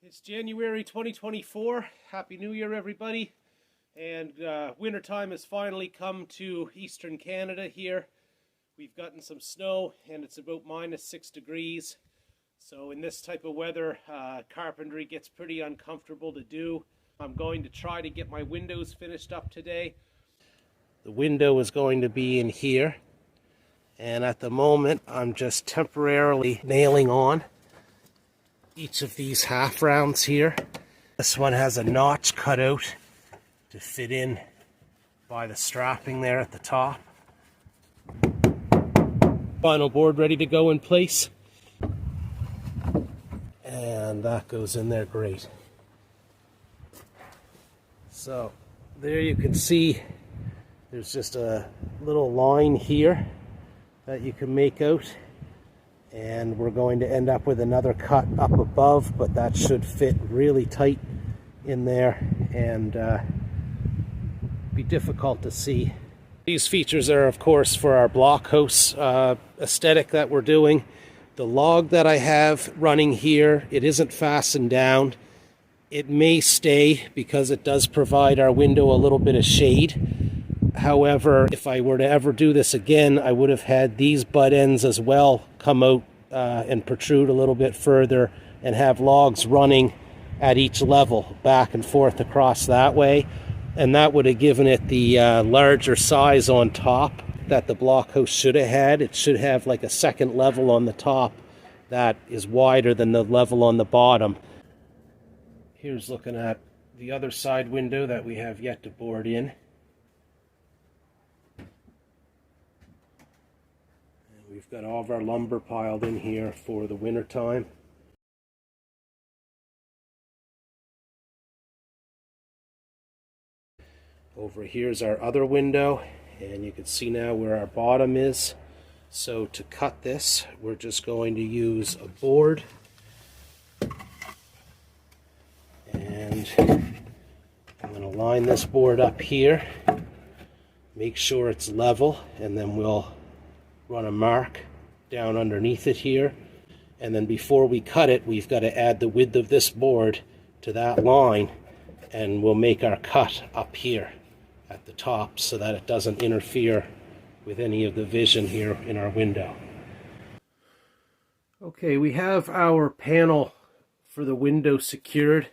It's January 2024. Happy New Year, everybody. And wintertime has finally come to Eastern Canada here. We've gotten some snow and it's about -6 degrees. So in this type of weather, carpentry gets pretty uncomfortable to do. I'm going to try to get my windows finished up today. The window is going to be in here. And at the moment, I'm just temporarily nailing on each of these half rounds here. This one has a notch cut out to fit in by the strapping there at the top. Final board ready to go in place. And that goes in there great. So there you can see there's just a little line here that you can make out. And we're going to end up with another cut up above, but that should fit really tight in there and be difficult to see. These features are, of course, for our Blockhouse aesthetic that we're doing. The log that I have running here, it isn't fastened down. It may stay because it does provide our window a little bit of shade. However, if I were to ever do this again, I would have had these butt ends as well come out and protrude a little bit further and have logs running at each level back and forth across that way. And that would have given it the larger size on top that the Blockhouse should have had. It should have like a second level on the top that is wider than the level on the bottom. Here's looking at the other side window that we have yet to board in. We've got all of our lumber piled in here for the winter time. Over here's our other window, and you can see now where our bottom is. So to cut this, we're just going to use a board. And I'm going to line this board up here, make sure it's level, and then we'll run a mark down underneath it here. And then before we cut it, we've got to add the width of this board to that line, and we'll make our cut up here at the top so that it doesn't interfere with any of the vision here in our window. Okay, we have our panel for the window secured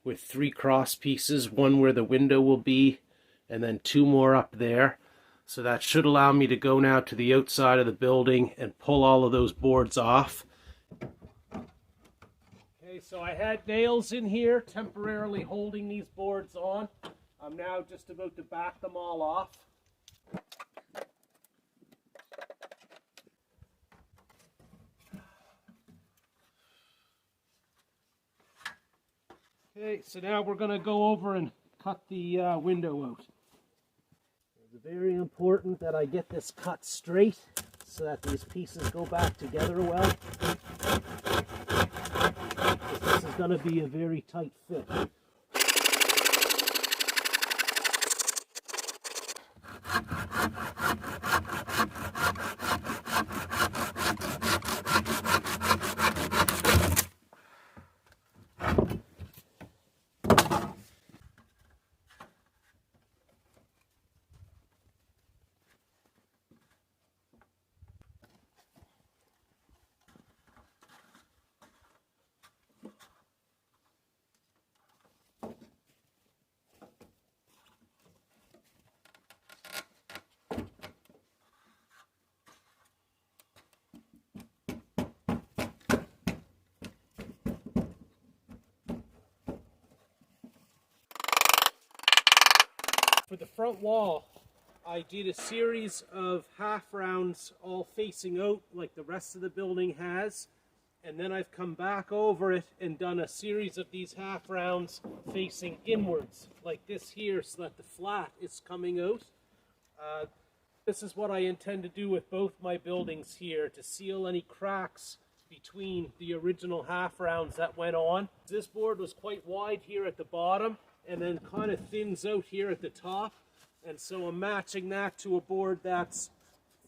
with 3 cross pieces, one where the window will be and then 2 more up there. So that should allow me to go now to the outside of the building and pull all of those boards off. Okay, so I had nails in here temporarily holding these boards on. I'm now just about to back them all off. Okay, so now we're going to go over and cut the window out. It's very important that I get this cut straight so that these pieces go back together well. This is going to be a very tight fit. For the front wall, I did a series of half rounds all facing out like the rest of the building has, and then I've come back over it and done a series of these half rounds facing inwards like this here so that the flat is coming out. This is what I intend to do with both my buildings here to seal any cracks between the original half rounds that went on. This board was quite wide here at the bottom and then kind of thins out here at the top, and so I'm matching that to a board that's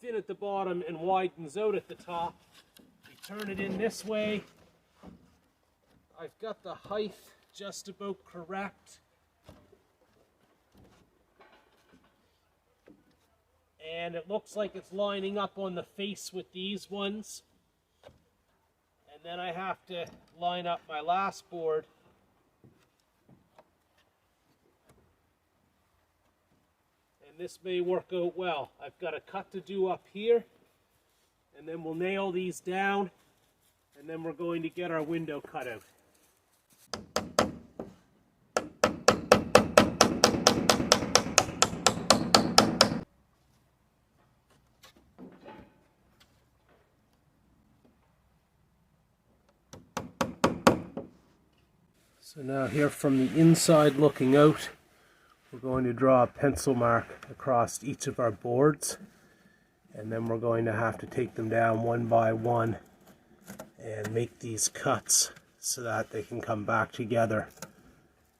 thin at the bottom and widens out at the top. You turn it in this way, I've got the height just about correct. And it looks like it's lining up on the face with these ones. And then I have to line up my last board. And this may work out well. I've got a cut to do up here. And then we'll nail these down. And then we're going to get our window cut out. So now here from the inside looking out, we're going to draw a pencil mark across each of our boards, and then we're going to have to take them down one by one and make these cuts so that they can come back together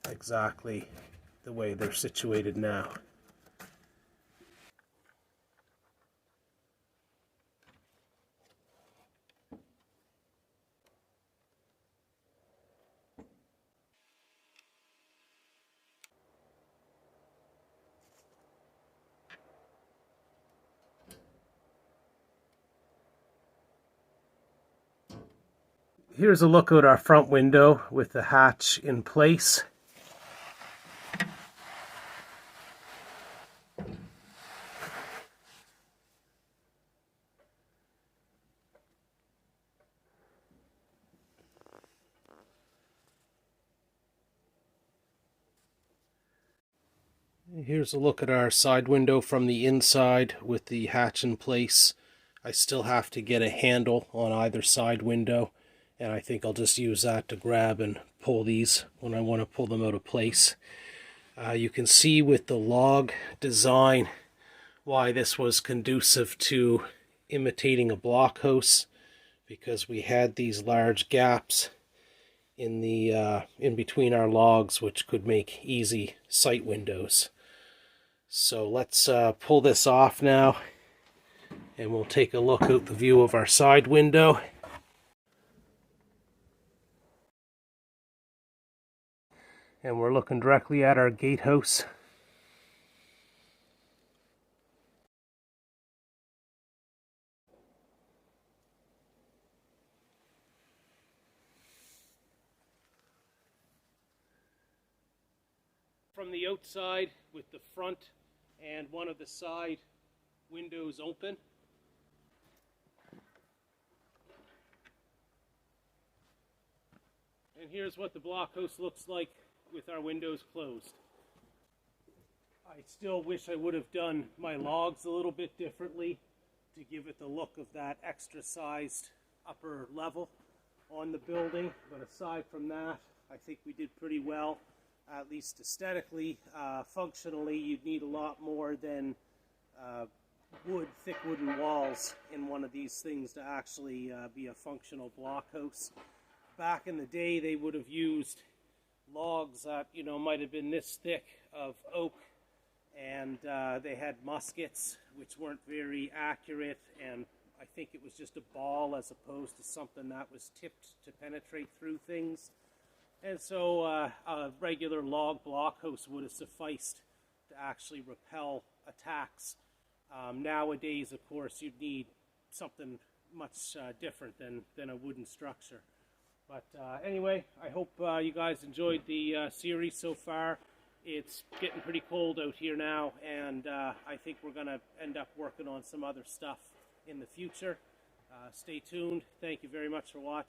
exactly the way they're situated now. Here's a look at our front window with the hatch in place. Here's a look at our side window from the inside with the hatch in place. I still have to get a handle on either side window, and I think I'll just use that to grab and pull these when I want to pull them out of place. You can see with the log design why this was conducive to imitating a blockhouse, because we had these large gaps in the in between our logs, which could make easy sight windows. So let's pull this off now, and we'll take a look out the view of our side window. And we're looking directly at our gatehouse. From the outside with the front and one of the side windows open. And here's what the blockhouse looks like with our windows closed. I still wish I would have done my logs a little bit differently to give it the look of that extra sized upper level on the building, but aside from that, I think we did pretty well. At least aesthetically. Functionally, you'd need a lot more than thick wooden walls in one of these things to actually be a functional blockhouse. Back in the day, they would have used logs that, you know, might have been this thick of oak, and they had muskets, which weren't very accurate, and I think it was just a ball as opposed to something that was tipped to penetrate through things. And so a regular log blockhouse would have sufficed to actually repel attacks. Nowadays, of course, you'd need something much different than a wooden structure. But anyway, I hope you guys enjoyed the series so far. It's getting pretty cold out here now, and I think we're going to end up working on some other stuff in the future. Stay tuned. Thank you very much for watching.